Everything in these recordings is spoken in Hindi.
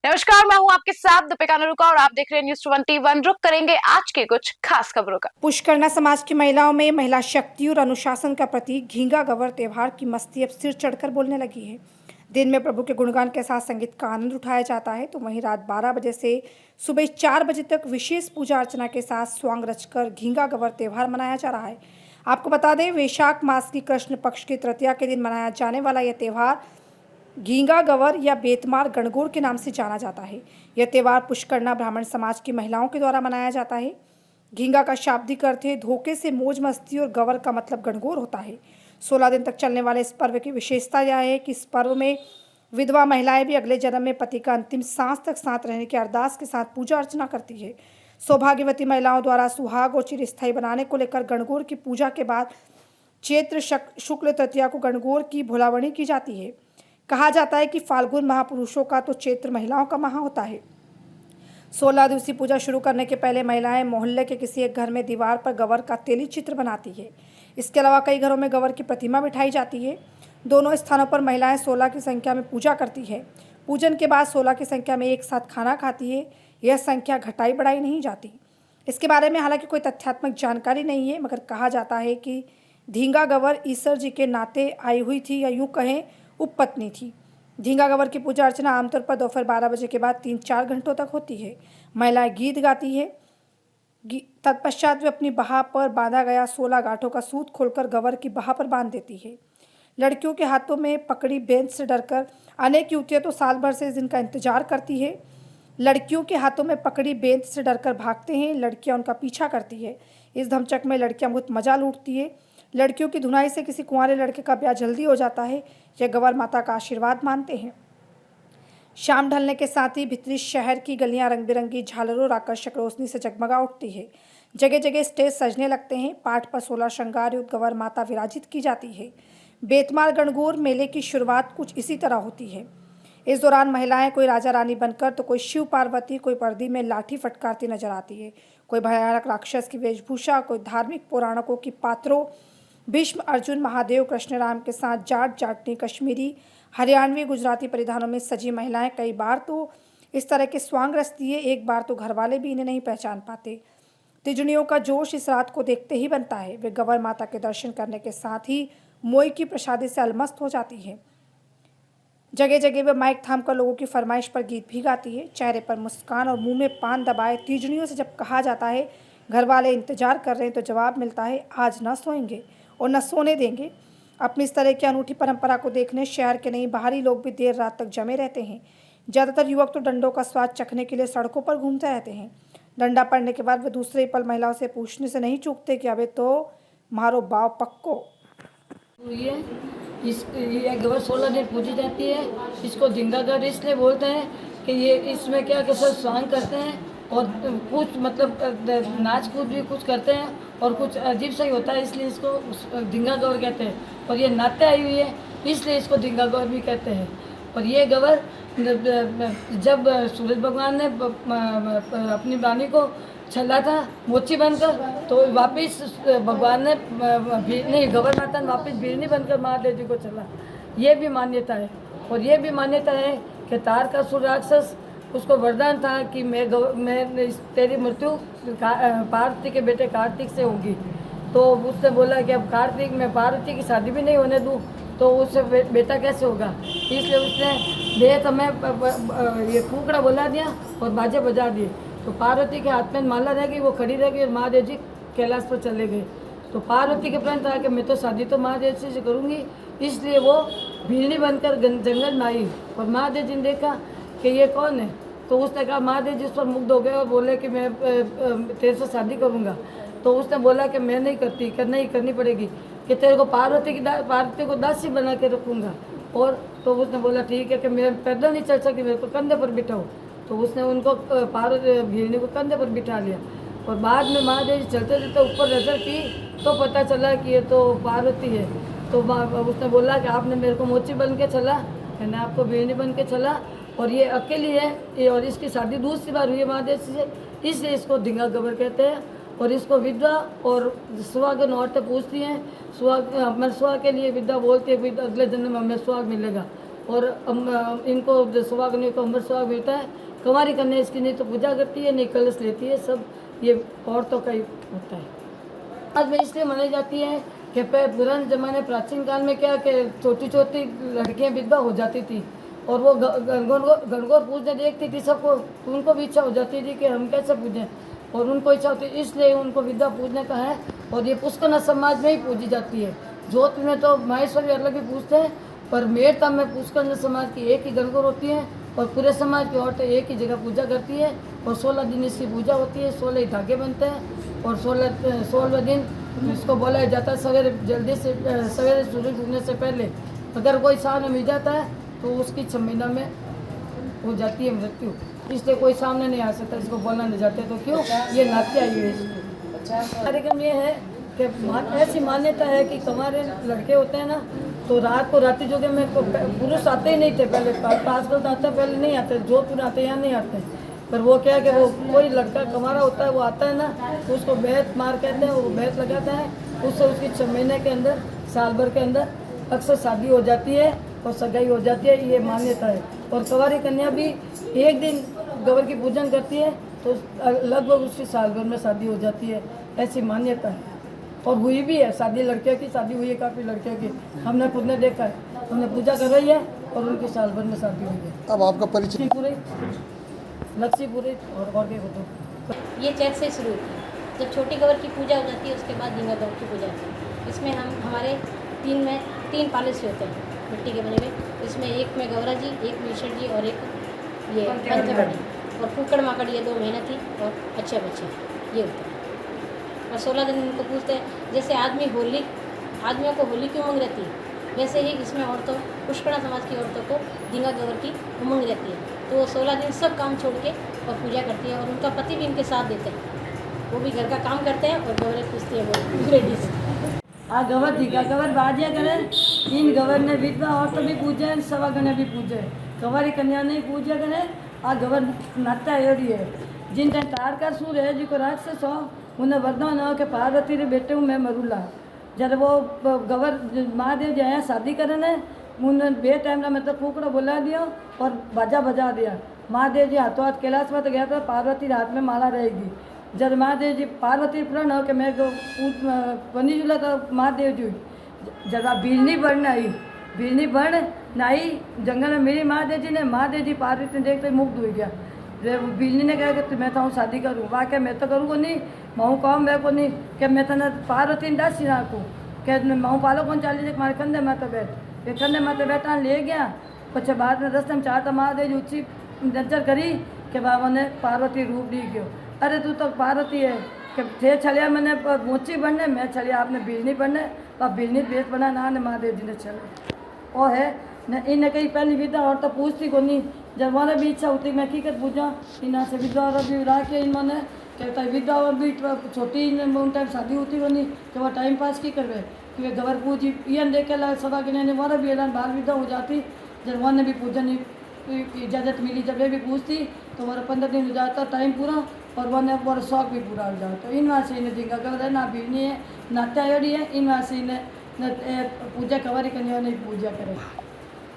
नमस्कार, मैं हूं आपके साथ दीपिका नरुका और आप देख रहे हैं न्यूज़ 21। रुक करेंगे आज के कुछ खास खबरों का। पुष्करना समाज की महिलाओं में महिला शक्ति और अनुशासन का प्रतीक घींगा गवर त्योहार की मस्ती अब सिर चढ़कर बोलने लगी है। दिन में प्रभु के गुणगान के साथ संगीत का आनंद उठाया जाता है, तो वहीं रात 12 बजे से सुबह 4 बजे तक विशेष पूजा अर्चना के साथ स्वांग रचकर घींगा गवर त्योहार मनाया जा रहा है। आपको बता दें, वैशाख मास की कृष्ण पक्ष की तृतीया के दिन मनाया जाने वाला यह त्योहार घींगा गवर या बेतमार गणगौर के नाम से जाना जाता है। यह त्यौहार पुष्करना ब्राह्मण समाज की महिलाओं के द्वारा मनाया जाता है। घींगा का शाब्दिक अर्थ है धोखे से मौज मस्ती और गवर का मतलब गणगौर होता है। 16 दिन तक चलने वाले इस पर्व की विशेषता यह है कि इस पर्व में विधवा महिलाएं भी अगले जन्म में पति का अंतिम सांस तक साथ रहने की अरदास के साथ पूजा अर्चना करती है। सौभाग्यवती महिलाओं द्वारा सुहाग और चिरस्थायी बनाने को लेकर गणगौर की पूजा के बाद चैत्र शुक्ल तृतीया को गणगौर की भोलावनी की जाती है। कहा जाता है कि फाल्गुन महापुरुषों का तो चैत्र महिलाओं का माह होता है। 16 दिवसीय पूजा शुरू करने के पहले महिलाएं मोहल्ले के किसी एक घर में दीवार पर गवर का तेली चित्र बनाती है। इसके अलावा कई घरों में गवर की प्रतिमा बिठाई जाती है। दोनों स्थानों पर महिलाएं 16 की संख्या में पूजा करती है। पूजन के बाद 16 की संख्या में एक साथ खाना खाती है। यह संख्या घटाई बढ़ाई नहीं जाती। इसके बारे में हालांकि कोई तथ्यात्मक जानकारी नहीं है, मगर कहा जाता है कि धींगा गवर ईश्वर जी के नाते आई हुई थी, या यूँ कहें उपपत्नी थी। झींगा गवर की पूजा अर्चना आमतौर पर दोपहर 12 बजे के बाद 3-4 घंटों तक होती है। महिलाएं गीत गाती है। तत्पश्चात वे अपनी बाह पर बांधा गया 16 गांठों का सूत खोलकर गवर की बाह पर बांध देती है। लड़कियों के हाथों में पकड़ी बेंच से डरकर अनेक युवतियां तो साल भर से इस दिन का इंतजार करती है। लड़कियों के हाथों में पकड़ी बेंच से डरकर भागते हैं, लड़कियां उनका पीछा करती है। इस धमचक में लड़कियां बहुत मजा लूटती है। लड़कियों की धुनाई से किसी कुंवारे लड़के का ब्याह जल्दी हो जाता है। यह गवर माता का आशीर्वाद मानते हैं। शाम ढलने के साथ ही भीतरी शहर की गलियां रंग बिरंगी झालरों और आकर्षक रोशनी से जगमगा उठती है। जगह जगह स्टेज सजने लगते हैं। पाठ पर 16 श्रृंगार युक्त गवर माता विराजित की जाती है। बेतमार गणगौर मेले की शुरुआत कुछ इसी तरह होती है। इस दौरान महिलाएं कोई राजा रानी बनकर तो कोई शिव पार्वती, कोई पर्दी में लाठी फटकारती नजर आती है, कोई भयानक राक्षस की वेशभूषा, कोई धार्मिक पौराणिकों की पात्रों भीष्म, अर्जुन, महादेव, कृष्ण राम के साथ जाट जाटनी, कश्मीरी, हरियाणवी, गुजराती परिधानों में सजी महिलाएं कई बार तो इस तरह के स्वांग रचती है, एक बार तो घरवाले भी इन्हें नहीं पहचान पाते। तिजड़ियों का जोश इस रात को देखते ही बनता है। वे गवर माता के दर्शन करने के साथ ही मोई की प्रसादी से अलमस्त हो जाती है। जगह जगह वे माइक थाम कर लोगों की फरमाइश पर गीत भी गाती है। चेहरे पर मुस्कान और मुंह में पान दबाए तीजड़ियों से जब कहा जाता है घर वाले इंतजार कर रहे हैं, तो जवाब मिलता है आज न सोएंगे और न सोने देंगे। अपनी इस तरह की अनूठी परंपरा को देखने शहर के नहीं बाहरी लोग भी देर रात तक जमे रहते हैं। ज़्यादातर युवक तो डंडों का स्वाद चखने के लिए सड़कों पर घूमते रहते हैं। डंडा पड़ने के बाद वे दूसरे पल महिलाओं से पूछने से नहीं चूकते कि अबे तो मारो बाव पक्को। ये गवर 16 दिन पूजी जाती है। इसको झींगा गवर इसलिए बोलते हैं कि ये इसमें क्या कि सब स्वांग करते हैं और कुछ मतलब नाच कूद भी कुछ करते हैं और कुछ अजीब सा ही होता है, इसलिए इसको झींगा गवर कहते हैं। और ये नाते आई हुई है, इसलिए इसको झींगा गवर भी कहते हैं। और ये गवर जब सूरज भगवान ने अपनी वाणी को छल्ला था मोची बनकर, तो वापिस भगवान ने नहीं गवर माता ने वापिस बीरनी बनकर महादेव जी को चला। ये भी मान्यता है। और ये भी मान्यता है कि तार का सुर राक्षस उसको वरदान था कि मैं तेरी मृत्यु पार्वती के बेटे कार्तिक से होगी। तो उसने बोला कि अब कार्तिक में पार्वती की शादी भी नहीं होने दूँ तो उससे बेटा कैसे होगा। इसलिए उसने बेहद हमें ये कुकड़ा बुला दिया और बाजे बजा दिए। तो पार्वती के हाथ में माला रह गई, वो खड़ी रह गई और महादेव जी कैलाश पर चले गए। तो पार्वती के प्रण था कि मैं तो शादी तो महादेव जी से करूँगी, इसलिए वो भीलनी बनकर जंगल में आई। और महादेव जी ने देखा कि ये कौन है, तो उसने कहा महादेव जी उस पर मुग्ध हो गए और बोले कि मैं तेरे से शादी करूँगा। तो उसने बोला कि मैं नहीं करती, करनी पड़ेगी, कि तेरे को पार्वती को दासी बना के रखूँगा। और तो उसने बोला ठीक है कि मैं पैदल नहीं चल सकती, मेरे को कंधे पर बिठाओ। तो उसने उनको भीलनी को कंधे पर बिठा लिया। और बाद में महादेव जी चलते चलते ऊपर नजर की तो पता चला कि ये तो पार्वती है। तो उसने बोला कि आपने मेरे को मोची बन के चला, मैंने आपको भीलनी बन के चला, और ये अकेली है ये, और इसकी शादी दूसरी बार हुई है महादेव से, इसलिए इसको धींगा गवर कहते हैं। और इसको विधवा और सुहागन औरतें पूछती हैं, सुहाग हमें सुहाग के लिए विधवा बोलती है, अगले जन्म में हमें सुहाग मिलेगा। और इनको सुहागनियों को अमृत सुहाग मिलता है। कुंवारी कन्या इसकी नहीं तो पूजा करती है, नहीं कलश लेती है, सब ये औरतों का ही होता है। आज में इसलिए मनाई जाती है कि पुराने ज़माने प्राचीन काल में क्या कि छोटी छोटी लड़कियां विधवा हो जाती थी और वो गणगौर पूजने देखती थी सबको, तो उनको भी इच्छा हो जाती थी कि हम कैसे पूजें, और उनको इच्छा होती है इसलिए उनको विधवा पूजने का है। और ये पुष्करना समाज में ही पूजी जाती है। जोधपुर में तो माहेश्वरी अलग ही पूजते हैं, पर मेरता में पुष्करना समाज की एक ही गणगौर होती है और पूरे समाज की औरतें एक ही जगह पूजा करती है। और 16 दिन इसकी पूजा होती है, 16 ही धागे बनते हैं और 16वें दिन इसको बोला जाता है सवेरे जल्दी से, सवेरे सूरज उगने से पहले अगर कोई सामने मिल जाता है तो उसकी 6 महीना में हो जाती है मृत्यु, इसलिए कोई सामने नहीं आ सकता, इसको बोलना नहीं जाते। तो क्यों ये नाट्य आई है इसमें। कार्यक्रम ये है कि ऐसी मान्यता है कि हमारे लड़के होते हैं ना, तो रात को रात्रि जोगे में पुरुष आते ही नहीं थे पहले, आजकल तो आते पहले नहीं आते, जोधपुर आते यहाँ नहीं आते। पर वो क्या है कि वो कोई लड़का कमारा होता है वो आता है ना, तो उसको बैत मार कहते हैं, वो बैत लगाता है, उससे उसकी 6 महीने के अंदर, साल भर के अंदर अक्सर शादी हो जाती है और सगाई हो जाती है, ये मान्यता है। और कुंवारी कन्या भी एक दिन गवर की पूजन करती है तो लगभग उसकी साल भर में शादी हो जाती है, ऐसी मान्यता है। और हुई भी है शादी, लड़कियों की शादी हुई है, काफ़ी लड़कियों की हमने खुद ने देखा है, हमने पूजा कर रही है और उनकी साल भर में शादी हुई है। अब आपका परिचय पूरे लक्ष्मीपुरी और के होते ये चैत से शुरू होती है। जब छोटी गवर की पूजा हो जाती है उसके बाद झींगा गवर की पूजा होती है। इसमें हमारे 3 पाले से होते हैं मिट्टी के बने हुए। इसमें एक में गौरा जी, एक में ईश्वर जी और एक ये पंथगढ़ी और कुकड़ माकड़, ये 2 मेहनती और अच्छे बच्चे ये होते हैं। और 16 दिन इनको पूछते हैं। जैसे आदमियों को होली की उमंग रहती है, वैसे ही इसमें औरतों, पुष्करना समाज की औरतों को झींगा गवर की उमंग रहती है। तो वो 16 दिन सब काम छोड़ के और पूजा करती है और उनका पति भी इनके साथ देते हैं, वो भी घर का काम करते हैं और गवरें पूछती हैं वो लेडीज। गवर झींगा गवर बाजिया करें, इन गवर ने विधवा औरतों भी पूजे, सवागने भी पूजे, कुंवारी कन्या ने पूजा करें। गवर नाट्य एड़ी है जिन टाइम तारका सूर है जी को राक्षस हो उन्हें वरदान हो कि पार्वती रे बेटे हूँ मैं मरूला। जब वो गवर महादेव जी आया शादी करने, उन्होंने 2 टाइम ना मतलब कुकड़ा बुला दिया और बाजा बजा दिया। महादेव जी हाथों हाथ कैलाश में तो गया था, पार्वती हाथ में माला रहेगी। जब महादेव जी पार्वती प्रण हो कि मैं बनी जुला तो महादेव जी जब बीलनी बढ़ आई, बीलनी बढ़ नाई जंगल में मिली महादेव जी ने, महादेव जी पार्वती ने देखते मुग्ध हो गया। जब बीलनी ने कहा कि मैं तो शादी करूँ, वाह क्या मैं तो करूँ को नहीं, मैं कहूँ मैं को नहीं कि मैं तो पार्वती ने डासी नाखूँ कि मैं पालो कौन चाली मारे कंधे माता बैठ, ये कंधे माता बैठा ले गया। पीछे बाद में रस्ते में चाहता महादेव जी ऊँची नजर करी कि बाबा ने पार्वती रूप ली गयो। अरे तू तो पार्वती है कि थे छलिया मैंने ऊँची बनने, मैं छलिया आपने बिलनी बनने, अब बिलनी बेस बना ना ने महादेव जी ने चले वो है न। इन्हें कहीं पहली विधा और तो पूछती को नहीं, जब वहाँ भी इच्छा होती मैं हकीकत पूछा इन्हें से विधा और भी रहा के इन्होंने कहता है विधा और भी छोटी उन टाइम शादी होती को नहीं कि वह टाइम पास की करवे कि वे गवर पूजी इन देखे ला सभा के ने वहाँ भी ऐलान बाल विधा हो जाती। जब वहाँ भी पूजन इजाज़त मिली, जब ये भी पूछती तो वह 15 दिन हो जाता टाइम पूरा और वह शौक भी पूरा हो जाता। तो इन वहाँ से इन्हें झींगा गवर है ना बीनी है नाट्य एड़ी है, इन वहाँ से इन्हें पूजा कुंवारी कन्या ने पूजा करे।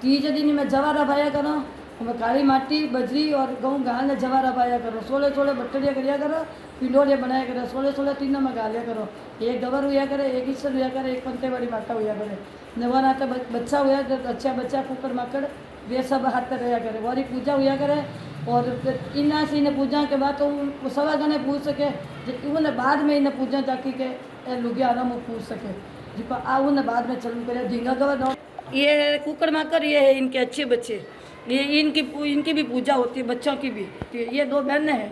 3 दिन में जवारा भाया करो, हमें काली माटी बजरी और गेहूँ गाल ने जवारा भाया करो, 16 बट्टरिया करिया करो, पिलोरिया बनाया करो, 16 तीनों में गालिया करो। एक गवर हुआ करे, एक ईश्वर हुआ करे, एक पंते बड़ी माता हुआ करे, नवा नाते बच्चा हुआ अच्छा बच्चा कुकड़ मकड़ वे सब हाथ पर रहा करे, वारी पूजा हुआ करे। और इन्हें से इन्हें पूजा के बाद तो सवा गने पूछ सके, उन्हें बाद में इन्हें पूजा ताकि के लुगिया आराम पूछ सके जिसको आओ न बाद में चलू करे। झींगा गवर ये कुकड़ माकर ये है इनके अच्छे बच्चे, ये इनकी भी पूजा होती है, बच्चों की भी। ये 2 बहनें हैं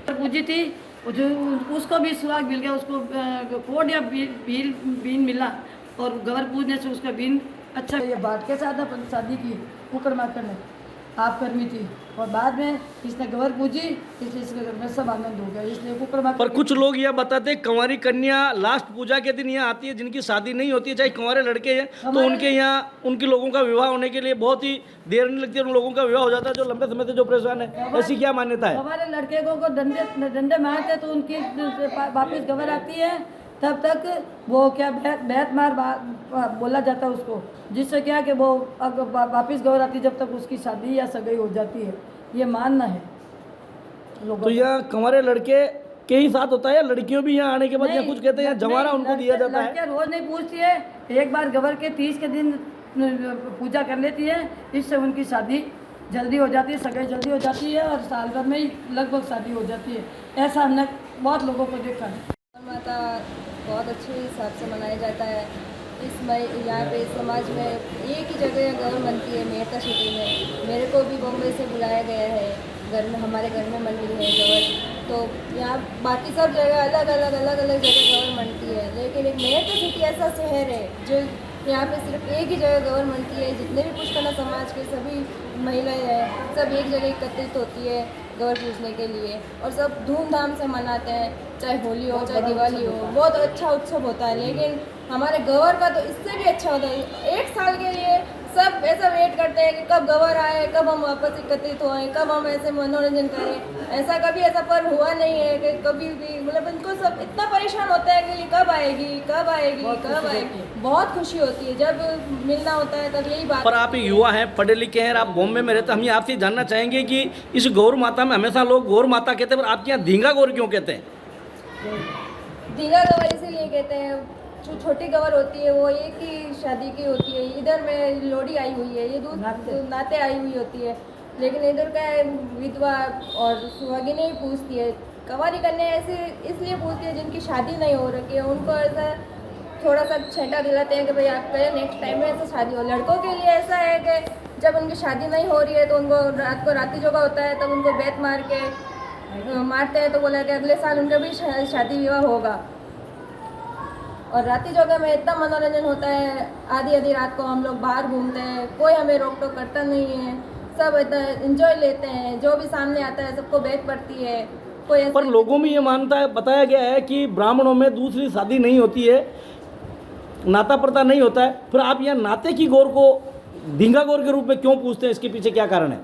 तो पूजी थी, जो उसको भी सुहाग मिल गया, उसको कोड या बीन मिला और गवर पूजने से उसका बीन अच्छा। ये बाट के साथ शादी की कुकड़ माकर ने आप कर्मी थी और बाद में इसने गवर पूजी, इसलिए इसके घर में सब आनंद हो गया, इसलिए कुकड़ माकर। पर कुछ लोग यह बताते हैं कुंवारी कन्या लास्ट पूजा के दिन यहाँ आती है, जिनकी शादी नहीं होती है, चाहे कुंवारे लड़के हैं तो उनके यहाँ उनके लोगों का विवाह होने के लिए बहुत ही देर नहीं लगती है, उन लोगों का विवाह हो जाता है जो लंबे समय से जो परेशान है। ऐसी क्या मान्यता है? हमारे लड़के को डंडे मारते तो उनकी वापिस गवर आती है तब तक वो क्या बैत मार बोला जाता है उसको, जिससे क्या कि वो वापस गौर आती जब तक उसकी शादी या सगाई हो जाती है। ये मानना है लोगों तो यहाँ कंवारे लड़के के ही साथ होता है या लड़कियों भी यहाँ आने के बाद या नहीं, कुछ कहते हैं यहाँ जवारा नहीं, उनको दिया जाता है? लड़कियां रोज नहीं पूछती है, एक बार गवर के 30 के दिन पूजा कर लेती है, इससे उनकी शादी जल्दी हो जाती है, सगाई जल्दी हो जाती है और साल भर में ही लगभग शादी हो जाती है। ऐसा हमने बहुत लोगों को देखा है। माता बहुत अच्छे हिसाब से मनाया जाता है। यहाँ पे समाज में एक ही जगह गौर बनती है, मेहता सिटी में। मेरे को भी बॉम्बे से बुलाया गया है, घर में हमारे घर में मंदिर है गौर। तो यहाँ बाकी सब जगह अलग अलग जगह गौर बनती है, लेकिन एक मेहता सिटी ऐसा शहर है जो यहाँ पे सिर्फ एक ही जगह गौर बनती है। जितने भी पुष्कला समाज के सभी महिलाएं हैं, सब एक जगह एकत्रित होती है गौर पूजने के लिए और सब धूमधाम से मनाते हैं, चाहे होली हो चाहे दिवाली हो। बहुत अच्छा उत्सव होता है, लेकिन हमारे गौर का तो इससे भी अच्छा होता है। एक साल के लिए सब ऐसा वेट करते हैं कि कब गौर आए, कब हम वापस एकत्रित होएं, कब हम ऐसे मनोरंजन करें। ऐसा कभी ऐसा पर्व हुआ नहीं है कि कभी भी, मतलब इनको सब इतना परेशान होता है कि कब आएगी कब आएगी कब आएगी। बहुत खुशी होती है जब मिलना होता है, तब यही बात। पर आप युवा हैं, पढ़े लिखे हैं, आप बॉम्बे में रहते हैं, हम ये आपसे जानना चाहेंगे कि इस गौर माता में हमेशा लोग गौर माता कहते हैं, पर आपके यहाँ धींगा गौर क्यों कहते हैं? धींगा गौर इसीलिए कहते हैं, जो छोटी गौर होती है वो एक ही शादी की होती है। इधर में लोडी आई हुई है, ये नाते आई हुई होती है, लेकिन इधर का विधवा और सुहागिनें ही पूछती है। कंवारी कन्या ऐसे इसलिए पूछती है जिनकी शादी नहीं हो रखी है, उनको ऐसा थोड़ा सा छेंटा दिलाते हैं कि भाई आपका नेक्स्ट टाइम में ऐसा शादी हो। लड़कों के लिए ऐसा है कि जब उनकी शादी नहीं हो रही है तो उनको रात को राती जोगा होता है, तब उनको बेत मार के मारते हैं, तो बोला कि अगले साल उनका भी शादी विवाह होगा। और राती जोगा में इतना मनोरंजन होता है, आधी आधी रात को हम लोग बाहर घूमते हैं, कोई हमें रोक टोक करता नहीं है, सब इतना एंजॉय लेते हैं। जो भी सामने आता है सबको बेत पड़ती है। कोई पर लोगों में ये मानता है, बताया गया है कि ब्राह्मणों में दूसरी शादी नहीं होती है, नाता प्रता नहीं होता है, फिर आप यहाँ नाते की गौर को धींगा गौर के रूप में क्यों पूछते हैं? इसके पीछे क्या कारण है?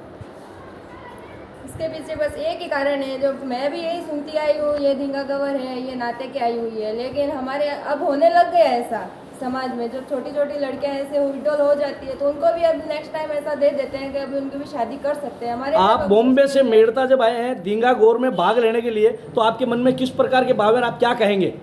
इसके पीछे बस एक ही कारण है, जो मैं भी यही सुनती आई हूँ, ये धींगा गवर है, ये नाते की आई हुई है। लेकिन हमारे अब होने लग गया ऐसा समाज में, जो छोटी छोटी लड़कियां ऐसे विडोल हो जाती है तो उनको भी अब नेक्स्ट टाइम ऐसा दे देते हैं कि अभी उनकी भी शादी कर सकते हैं। हमारे आप बॉम्बे से मेड़ता जब आए हैं धींगा गौर में भाग लेने के लिए, तो आपके मन में किस प्रकार के भाव है, आप क्या कहेंगे?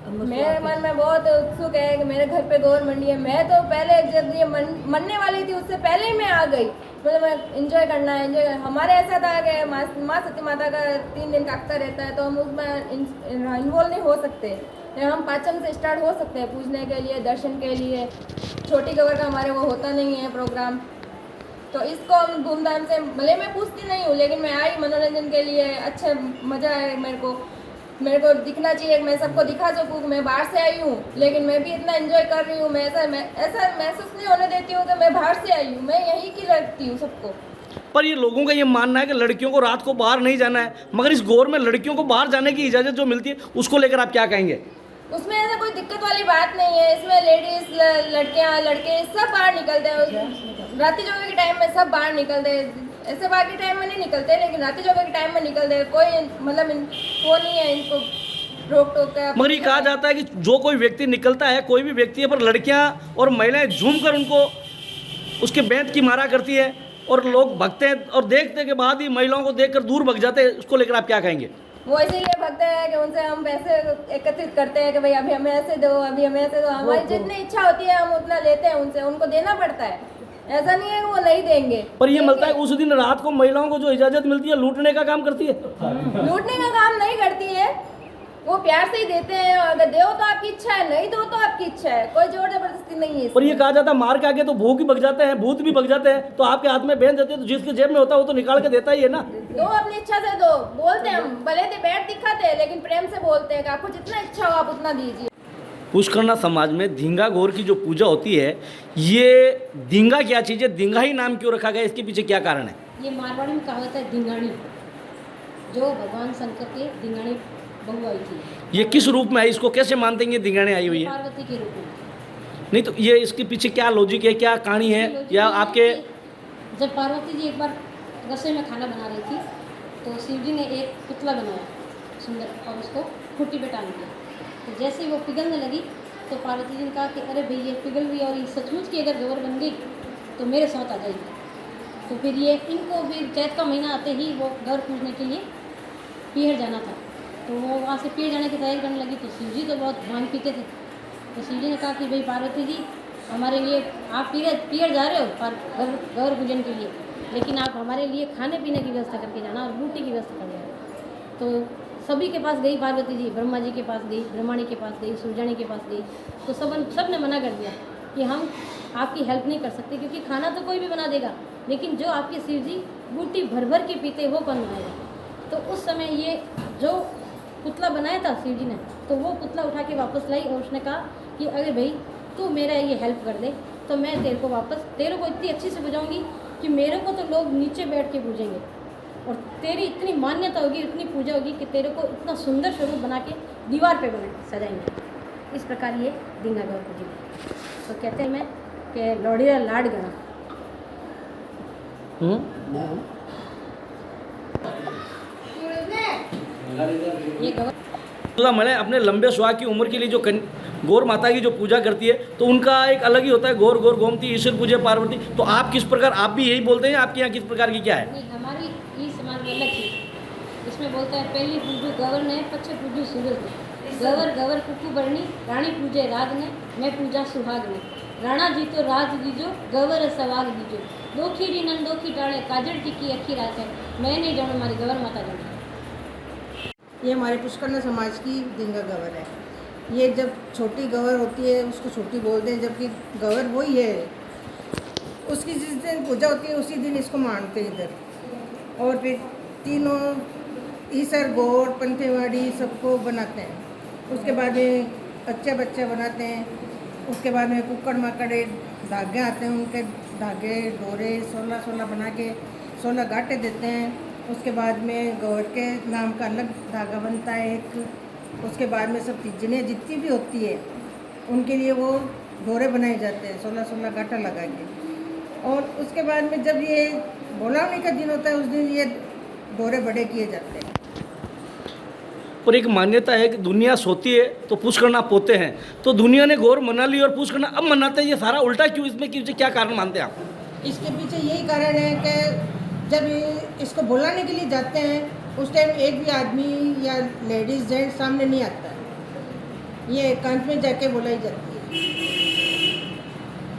मेरे मन में बहुत उत्सुक है कि मेरे घर पे गौर मंडी है। मैं तो पहले जब ये मनने वाली थी उससे पहले ही मैं आ गई, मतलब मैं एंजॉय करना है एंजॉय। हमारे ऐसा था कि माँ सती माता का 3 दिन का अख्ता रहता है, तो हम उसमें इन्वॉल्व नहीं हो सकते। हम पाचम से स्टार्ट हो सकते हैं पूजने के लिए, दर्शन के लिए। छोटी गौर का हमारे वो होता नहीं है प्रोग्राम, तो इसको हम धूमधाम से, भले मैं पूछती नहीं हूँ लेकिन मैं आई मनोरंजन के लिए। अच्छा मज़ा है मेरे को दिखना चाहिए, मैं सबको दिखा सकूँ कि मैं बाहर से आई हूँ, लेकिन मैं भी इतना एंजॉय कर रही हूँ। मैं ऐसा महसूस नहीं होने देती हूँ कि मैं बाहर से आई हूँ, मैं यहीं की लगती हूँ सबको। पर ये लोगों का ये मानना है कि लड़कियों को रात को बाहर नहीं जाना है, मगर इस गौर में लड़कियों को बाहर जाने की इजाज़त जो मिलती है उसको लेकर आप क्या कहेंगे? उसमें ऐसा कोई दिक्कत वाली बात नहीं है। इसमें लेडीज लड़कियाँ लड़के सब बाहर निकलते हैं। राती जोगे के टाइम में सब बाहर निकलते हैं, ऐसे बाकी टाइम में नहीं निकलते, लेकिन राती जोगे के टाइम में निकलते हैं। कोई मतलब वो नहीं है इनको रोक टोक का। मगर ये कहा जाता है कि जो कोई व्यक्ति निकलता है, कोई भी व्यक्ति है, पर लड़कियां और महिलाएं झूम कर उनको उसके बेंत की मारा करती है और लोग भगते हैं और देखने के बाद ही महिलाओं को देखकर दूर भग जाते हैं। उसको लेकर आप क्या कहेंगे? वो इसीलिए भगते हैं कि उनसे हम पैसे एकत्रित करते हैं कि भाई अभी हमें ऐसे दो, अभी हमें ऐसे दो। हमारी जितनी इच्छा होती है हम उतना लेते हैं उनसे, उनको देना पड़ता है। ऐसा नहीं है कि वो नहीं देंगे। पर ये मिलता है उस दिन रात को महिलाओं को जो इजाज़त मिलती है लूटने का काम करती है। लूटने का काम नहीं करती है, वो प्यार से ही देते हैं। अगर दो तो आपकी इच्छा है, नहीं दो तो आपकी इच्छा है, कोई जोर जबरदस्ती नहीं है। पर ये कहा जाता है मार के आगे तो भूख भी भग जाते हैं, भूत भी भग जाते हैं, तो आपके हाथ में बेन देते हैं तो जिसके जेब में होता है वो तो निकाल के देता ही है ना। दो अपनी इच्छा से दो, बोलते हैं हम, भले से बैठ दिखाते हैं लेकिन प्रेम से बोलते हैं कि आपको जितना इच्छा हो आप उतना दीजिए। पुष्करना समाज में धींगा गौर की जो पूजा होती है, ये धींगा क्या चीज़ है, धींगा ही नाम क्यों रखा गया, इसके पीछे क्या कारण है? ये मारवाड़ी में कहावत है धींगाणी, जो भगवान शंकर के धींगाणी बहू आई थी। ये किस रूप में आई, इसको कैसे मानते हैं ये धींगाणी आई हुई है? पार्वती के रूप में। नहीं तो ये इसके पीछे क्या लॉजिक है, क्या कहानी है, या आपके? जब पार्वती जी एक बार रसोई में खाना बना रही थी तो शिव जी ने एक पुतला बनाया सुंदर और उसको खूंटी पे टांग दिया। तो जैसे ही वो पिघलने लगी तो पार्वती जी ने कहा कि अरे भाई ये पिघल रही है और ये सचमुच की अगर गवर बन गई तो मेरे साथ आ जाएगी। तो फिर ये इनको फिर चैत का महीना आते ही वो गवर पूजने के लिए पीहर जाना था। तो वो वहाँ से पीहर जाने की तैयारी करने लगी। तो शिव जी तो बहुत भांग पीते थे। तो शिव जी ने कहा कि भाई पार्वती जी हमारे लिए आप पीहर जा रहे हो गवर पूजन के लिए, लेकिन आप हमारे लिए खाने पीने की व्यवस्था करके जाना और रोटी की व्यवस्था कर जाना। तो सभी के पास गई पार्वती जी, ब्रह्मा जी के पास गई, ब्रह्माणी के पास गई, सूरजाणी के पास गई। तो सब ने मना कर दिया कि हम आपकी हेल्प नहीं कर सकते, क्योंकि खाना तो कोई भी बना देगा, लेकिन जो आपके शिव जी बूटी भर भर के पीते वो कौन बनाएगा। तो उस समय ये जो पुतला बनाया था शिव जी ने, तो वो पुतला उठा के वापस लाई और उसने कहा कि अगर भाई तू मेरा ये हेल्प कर दे तो मैं तेरे को इतनी अच्छी से बुझाऊंगी कि मेरे को तो लोग नीचे बैठ के पूजेंगे और तेरी इतनी मान्यता होगी, इतनी पूजा होगी कि तेरे को इतना सुंदर स्वरूप बना के दीवार पे सजाएंगे। इस प्रकार ये दिंगा गवर पूजी। तो कहते हैं मैं कि लौड़िया लाड गणा। ये गवर मैंने अपने लंबे सुहाग की उम्र के लिए जो गौर माता की जो पूजा करती है तो उनका एक अलग ही होता है, गौर गौर गोमती ईश्वर पूजे पार्वती। तो आप किस प्रकार, आप भी यही बोलते हैं, आपके यहाँ किस प्रकार की क्या है? नहीं, हमारी ये समाज में अलग चीज़ इसमें बोलता है पहली पूजू गवर ने, पच्चे पूजू सूरज ने। गवर गवर कुकू बरनी, रानी पूजे राग ने, मैं पूजा सुहाग ने। राणा जी तो राज दीजो, गवर सवाग दीजो। दोखी री नन दोखी टाड़े, काजड़ टिकी अखी रात है, मैं नहीं जाऊँ हमारी गवर माता जाऊँ। ये हमारे पुष्करना समाज की दिंगा गवर है। ये जब छोटी गवर होती है उसको छोटी बोलते हैं, जबकि गवर वही है, उसकी जिस दिन पूजा होती है उसी दिन इसको मानते हैं इधर। और फिर तीनों ईसर गौर पंथेवाड़ी सबको बनाते हैं। उसके बाद में बच्चा बनाते हैं। उसके बाद में कुक्कड़ मकड़े धागे आते हैं, उनके धागे डोरे 16 बना के 16 गांठे देते हैं। उसके बाद में गौर के नाम का अलग धागा बनता है एक। उसके बाद में सब तीजने जितनी भी होती है उनके लिए वो डोरे बनाए जाते हैं 16 गांठा लगा के। और उसके बाद में जब ये बोलावनी का दिन होता है उस दिन ये डोरे बड़े किए जाते हैं। और एक मान्यता है कि दुनिया सोती है तो पुष्करना पोते हैं, तो दुनिया ने गौर मना ली और पुष्करना अब मनाते हैं, ये सारा उल्टा क्यों? इसमें क्या कारण मानते हैं आप? इसके पीछे यही कारण है कि जब इसको बुलाने के लिए जाते हैं उस टाइम एक भी आदमी या लेडीज़ जेंट्स सामने नहीं आता है, ये एकांत में जाके बुलाई जाती है।